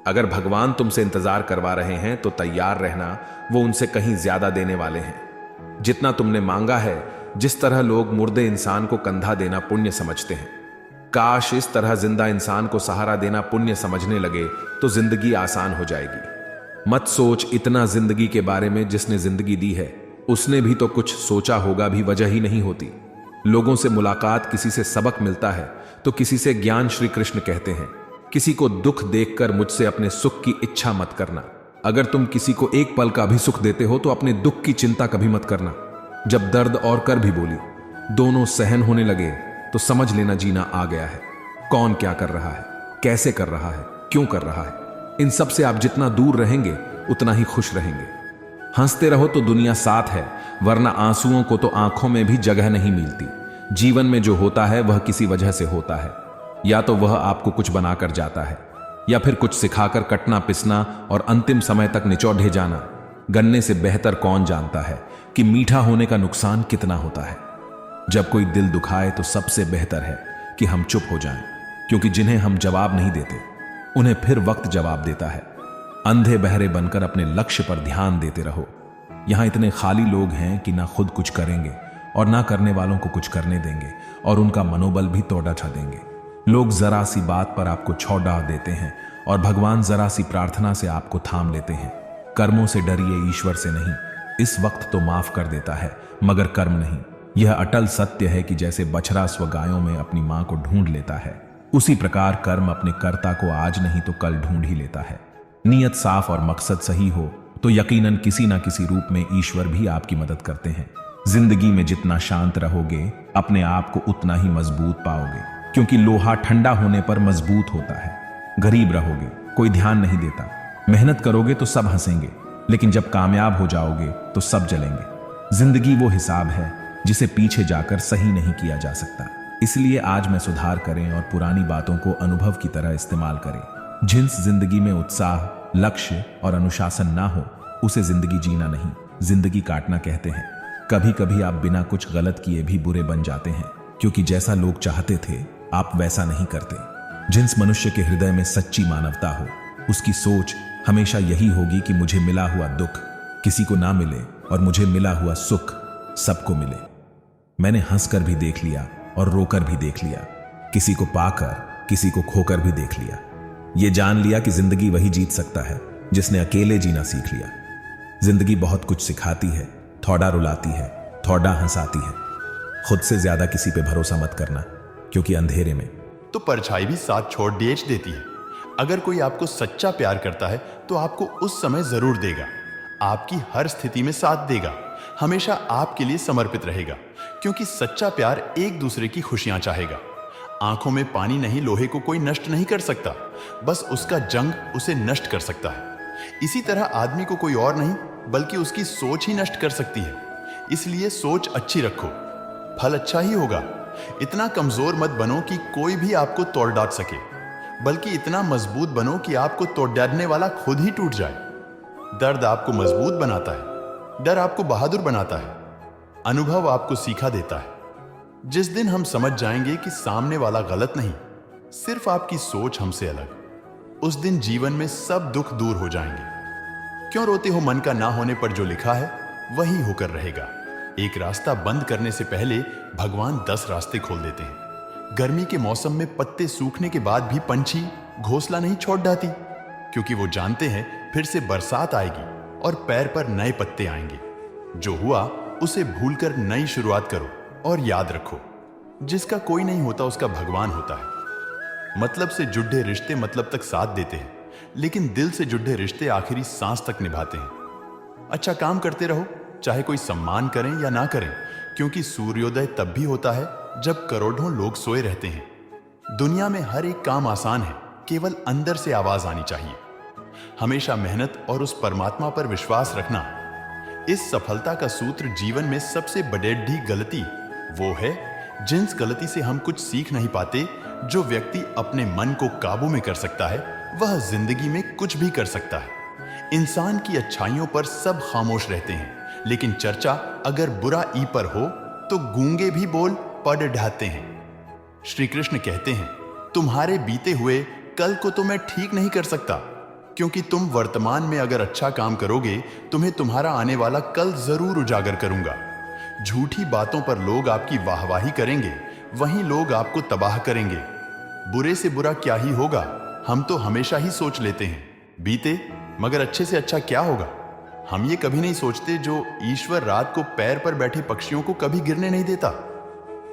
अगर भगवान तुमसे इंतजार करवा रहे हैं तो तैयार रहना, वो उनसे कहीं ज्यादा देने वाले हैं। जितना तुमने मांगा है, जिस तरह लोग मुर्दे इंसान को कंधा देना पुण्य समझते हैं, काश इस तरह जिंदा इंसान को सहारा देना पुण्य समझने लगे तो जिंदगी आसान हो जाएगी। मत सोच इतना जिंदगी के बारे में, जिसने जिंदगी दी है उसने भी तो कुछ सोचा होगा, भी वजह ही नहीं होती। लोगों से मुलाकात, किसी से सबक मिलता है तो किसी से ज्ञान। श्री कृष्ण कहते हैं, किसी को दुख देखकर मुझसे अपने सुख की इच्छा मत करना। अगर तुम किसी को एक पल का भी सुख देते हो तो अपने दुख की चिंता कभी मत करना। जब दर्द और कर भी बोली दोनों सहन होने लगे तो समझ लेना जीना आ गया है। कौन क्या कर रहा है, कैसे कर रहा है, क्यों कर रहा है, इन सब से आप जितना दूर रहेंगे उतना ही खुश रहेंगे। हंसते रहो तो दुनिया साथ है, वरना आंसुओं को तो आंखों में भी जगह नहीं मिलती। जीवन में जो होता है वह किसी वजह से होता है। या तो वह आपको कुछ बनाकर जाता है, या फिर कुछ सिखाकर कटना पिसना और अंतिम समय तक निचोड़े जाना। गन्ने से बेहतर कौन जानता है कि मीठा होने का नुकसान कितना होता है। जब कोई दिल दुखाए तो सबसे बेहतर है कि हम चुप हो जाएं, क्योंकि जिन्हें हम जवाब नहीं देते उन्हें फिर वक्त जवाब देता है। अंधे बहरे बनकर अपने लक्ष्य पर ध्यान देते रहो। यहां इतने खाली लोग हैं कि ना खुद कुछ करेंगे और ना करने वालों को कुछ करने देंगे, और उनका मनोबल भी तोड़ा छा देंगे। लोग जरा सी बात पर आपको छौड़ा देते हैं और भगवान जरा सी प्रार्थना से आपको थाम लेते हैं। कर्मों से डरिए, ईश्वर से नहीं। इस वक्त तो माफ कर देता है मगर कर्म नहीं। यह अटल सत्य है कि जैसे बछड़ा स्व गायों में अपनी मां को ढूंढ लेता है, उसी प्रकार कर्म अपने कर्ता को आज नहीं तो कल ढूंढ ही लेता है। नियत साफ और मकसद सही हो तो यकीनन किसी ना किसी रूप में ईश्वर भी आपकी मदद करते हैं। जिंदगी में जितना शांत रहोगे अपने आप को उतना ही मजबूत पाओगे, क्योंकि लोहा ठंडा होने पर मजबूत होता है। गरीब रहोगे, कोई ध्यान नहीं देता। मेहनत करोगे तो सब हंसेंगे, लेकिन जब कामयाब हो जाओगे तो सब जलेंगे। जिंदगी वो हिसाब है जिसे पीछे जाकर सही नहीं किया जा सकता। इसलिए आज मैं सुधार करें और पुरानी बातों को अनुभव की तरह इस्तेमाल करें। जिस जिंदगी में उत्साह, लक्ष्य और अनुशासन ना हो उसे जिंदगी जीना नहीं, जिंदगी काटना कहते हैं। कभी कभी आप बिना कुछ गलत किए भी बुरे बन जाते हैं, क्योंकि जैसा लोग चाहते थे आप वैसा नहीं करते। जिस मनुष्य के हृदय में सच्ची मानवता हो उसकी सोच हमेशा यही होगी कि मुझे मिला हुआ दुख किसी को ना मिले और मुझे मिला हुआ सुख सबको मिले। मैंने हंसकर भी देख लिया और रोकर भी देख लिया, किसी को पाकर किसी को खोकर भी देख लिया। ये जान लिया कि जिंदगी वही जीत सकता है जिसने अकेले जीना सीख लिया। जिंदगी बहुत कुछ सिखाती है, थोड़ा रुलाती है, थोड़ा हंसाती है। खुद से ज्यादा किसी पे भरोसा मत करना, क्योंकि अंधेरे में तो परछाई भी साथ छोड़ बेच देती है। अगर कोई आपको सच्चा प्यार करता है तो आपको उस समय जरूर देगा, आपकी हर स्थिति में साथ देगा, हमेशा आपके लिए समर्पित रहेगा, क्योंकि सच्चा प्यार एक दूसरे की खुशियां चाहेगा। आंखों में पानी नहीं, लोहे को कोई नष्ट नहीं कर सकता, बस उसका जंग उसे नष्ट कर सकता है। इसी तरह आदमी को कोई और नहीं बल्कि उसकी सोच ही नष्ट कर सकती है। इसलिए सोच अच्छी रखो, फल अच्छा ही होगा। इतना कमजोर मत बनो कि कोई भी आपको तोड़ डाल सके, बल्कि इतना मजबूत बनो कि आपको तोड़ डालने वाला खुद ही टूट जाए। दर्द आपको मजबूत बनाता है, डर आपको बहादुर बनाता है, अनुभव आपको सीखा देता है। जिस दिन हम समझ जाएंगे कि सामने वाला गलत नहीं, सिर्फ आपकी सोच हमसे अलग, उस दिन जीवन में सब दुख दूर हो जाएंगे। क्यों रोते हो मन का ना होने पर? जो लिखा है वही होकर रहेगा। एक रास्ता बंद करने से पहले भगवान 10 रास्ते खोल देते हैं। गर्मी के मौसम में पत्ते सूखने के बाद भी पंछी घोंसला नहीं छोड़ डालती, क्योंकि वो जानते हैं फिर से बरसात आएगी और पैर पर नए पत्ते आएंगे। जो हुआ उसे भूलकर नई शुरुआत करो और याद रखो, जिसका कोई नहीं होता उसका भगवान होता है। मतलब से जुड़े रिश्ते मतलब तक साथ देते हैं, लेकिन दिल से जुड़े रिश्ते आखिरी सांस तक निभाते हैं। अच्छा काम करते रहो, चाहे कोई सम्मान करें या ना करें, क्योंकि सूर्योदय तब भी होता है जब करोड़ों लोग सोए रहते हैं। दुनिया में हर एक काम आसान है, केवल अंदर से आवाज आनी चाहिए। हमेशा मेहनत और उस परमात्मा पर विश्वास रखना। इस सफलता का सूत्र जीवन में सबसे बड़ी गलती वो है जिस गलती से हम कुछ सीख नहीं पाते। जो व्यक्ति अपने मन को काबू में कर सकता है वह जिंदगी में कुछ भी कर सकता है। इंसान की अच्छाइयों पर सब खामोश रहते हैं, लेकिन चर्चा अगर बुरा ई पर हो तो गूंगे भी बोल पड़ ढाते हैं। श्री कृष्ण कहते हैं, तुम्हारे बीते हुए कल को तो मैं ठीक नहीं कर सकता, क्योंकि तुम वर्तमान में अगर अच्छा काम करोगे, तुम्हें तुम्हारा आने वाला कल जरूर उजागर करूंगा। झूठी बातों पर लोग आपकी वाहवाही करेंगे, वहीं लोग आपको तबाह करेंगे। बुरे से बुरा क्या ही होगा, हम तो हमेशा ही सोच लेते हैं बीते, मगर अच्छे से अच्छा क्या होगा। हम ये कभी नहीं सोचते जो ईश्वर रात को पैर पर बैठे पक्षियों को कभी गिरने नहीं देता।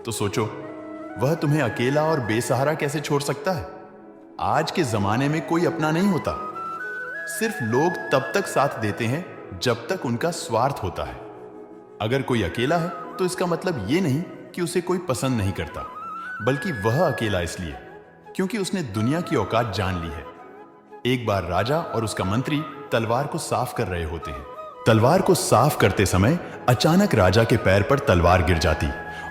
तो सोचो, वह तुम्हें अकेला और बेसहारा कैसे छोड़ सकता है। आज के जमाने में कोई अपना नहीं होता, सिर्फ लोग तब तक साथ देते हैं जब तक उनका स्वार्थ होता है। अगर कोई अकेला है तो इसका मतलब ये नहीं कि उसे कोई पसंद नहीं करता, बल्कि वह अकेला इसलिए क्योंकि उसने दुनिया की औकात जान ली है। एक बार राजा और उसका मंत्री तलवार को साफ कर रहे होते हैं। तलवार को साफ करते समय अचानक राजा के पैर पर तलवार गिर जाती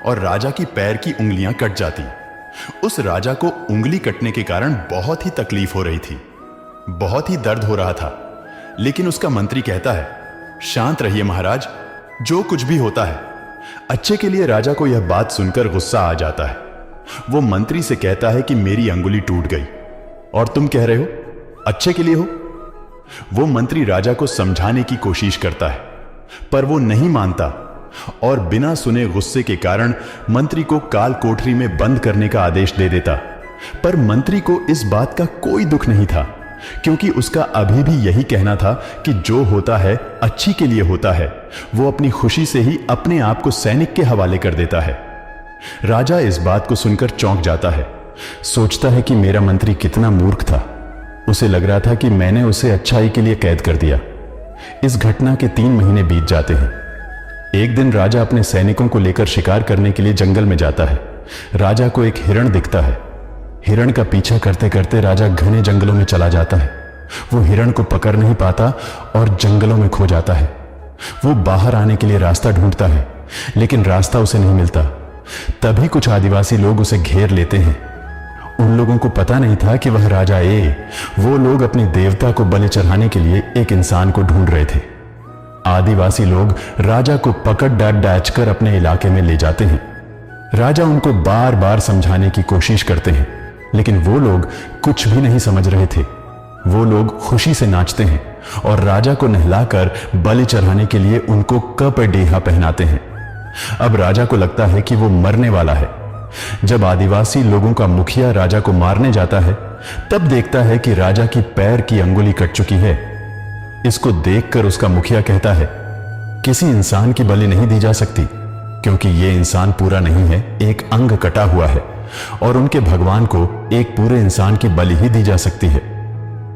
और राजा की पैर की उंगलियां कट जाती। उस राजा को उंगली कटने के कारण बहुत ही तकलीफ हो रही थी, बहुत ही दर्द हो रहा था। लेकिन उसका मंत्री कहता है, शांत रहिए महाराज, जो कुछ भी होता है अच्छे के लिए। राजा को यह बात सुनकर गुस्सा आ जाता है। वो मंत्री से कहता है कि मेरी अंगुली टूट गई और तुम कह रहे हो अच्छे के लिए हो। वो मंत्री राजा को समझाने की कोशिश करता है, पर वो नहीं मानता और बिना सुने गुस्से के कारण मंत्री को काल कोठरी में बंद करने का आदेश दे देता। पर मंत्री को इस बात का कोई दुख नहीं था, क्योंकि उसका अभी भी यही कहना था कि जो होता है अच्छी के लिए होता है। वो अपनी खुशी से ही अपने आप को सैनिक के हवाले कर देता है। राजा इस बात को सुनकर चौंक जाता है, सोचता है कि मेरा मंत्री कितना मूर्ख था। उसे लग रहा था कि मैंने उसे अच्छाई के लिए कैद कर दिया। इस घटना के 3 महीने बीत जाते हैं। एक दिन राजा अपने सैनिकों को लेकर शिकार करने के लिए जंगल में जाता है। राजा को एक हिरण दिखता है। हिरण का पीछा करते करते राजा घने जंगलों में चला जाता है। वो हिरण को पकड़ नहीं पाता और जंगलों में खो जाता है। वो बाहर आने के लिए रास्ता ढूंढता है, लेकिन रास्ता उसे नहीं मिलता। तभी कुछ आदिवासी लोग उसे घेर लेते हैं। उन लोगों को पता नहीं था कि वह राजा वो लोग अपने देवता को बलि चढ़ाने के लिए एक इंसान को ढूंढ रहे थे। आदिवासी लोग राजा को पकड़ डांच कर अपने इलाके में ले जाते हैं। राजा उनको बार बार समझाने की कोशिश करते हैं, लेकिन वो लोग कुछ भी नहीं समझ रहे थे। वो लोग खुशी से नाचते हैं और राजा को नहलाकर बलि चढ़ाने के लिए उनको कपड़ेहा पहनाते हैं। अब राजा को लगता है कि वो मरने वाला है। जब आदिवासी लोगों का मुखिया राजा को मारने जाता है, तब देखता है कि राजा की पैर की अंगुली कट चुकी है। इसको देखकर उसका मुखिया कहता है, किसी इंसान की बलि नहीं दी जा सकती, क्योंकि ये इंसान पूरा नहीं है, एक अंग कटा हुआ है और उनके भगवान को एक पूरे इंसान की बलि ही दी जा सकती है।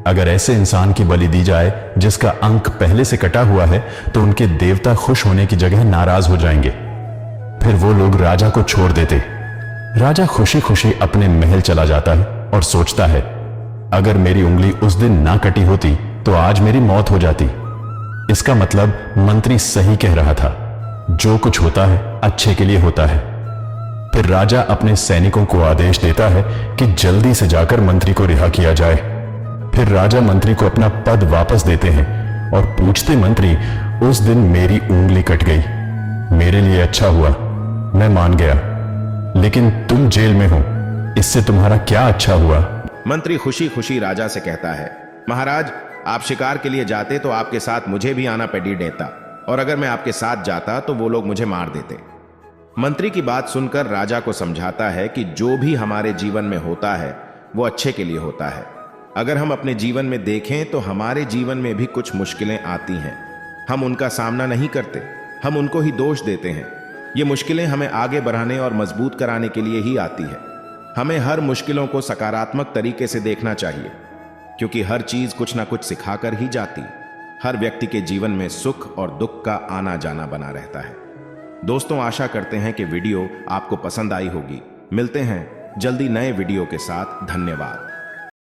अगर ऐसे इंसान की बलि दी जाए जिसका अंग पहले से कटा हुआ है, तो उनके देवता खुश होने की जगह नाराज हो जाएंगे। फिर वो लोग राजा को छोड़ देते। राजा खुशी खुशी अपने महल चला जाता है और सोचता है, अगर मेरी उंगली उस दिन ना कटी होती तो आज मेरी मौत हो जाती। इसका मतलब मंत्री सही कह रहा था, जो कुछ होता है अच्छे के लिए होता है। फिर राजा अपने सैनिकों को आदेश देता है कि जल्दी से जाकर मंत्री को रिहा किया जाए। फिर राजा मंत्री को अपना पद वापस देते हैं और पूछते, मंत्री, उस दिन मेरी उंगली कट गई, मेरे लिए अच्छा हुआ, मैं मान गया, लेकिन तुम जेल में हो, इससे तुम्हारा क्या अच्छा हुआ? मंत्री खुशी खुशी राजा से कहता है, महाराज, आप शिकार के लिए जाते तो आपके साथ मुझे भी आना पड़ी देता, और अगर मैं आपके साथ जाता तो वो लोग मुझे मार देते। मंत्री की बात सुनकर राजा को समझाता है कि जो भी हमारे जीवन में होता है वो अच्छे के लिए होता है। अगर हम अपने जीवन में देखें तो हमारे जीवन में भी कुछ मुश्किलें आती हैं। हम उनका सामना नहीं करते, हम उनको ही दोष देते हैं। ये मुश्किलें हमें आगे बढ़ाने और मजबूत कराने के लिए ही आती है। हमें हर मुश्किलों को सकारात्मक तरीके से देखना चाहिए, क्योंकि हर चीज कुछ ना कुछ सिखाकर ही जाती। हर व्यक्ति के जीवन में सुख और दुख का आना जाना बना रहता है। दोस्तों, आशा करते हैं कि वीडियो आपको पसंद आई होगी। मिलते हैं जल्दी नए वीडियो के साथ। धन्यवाद।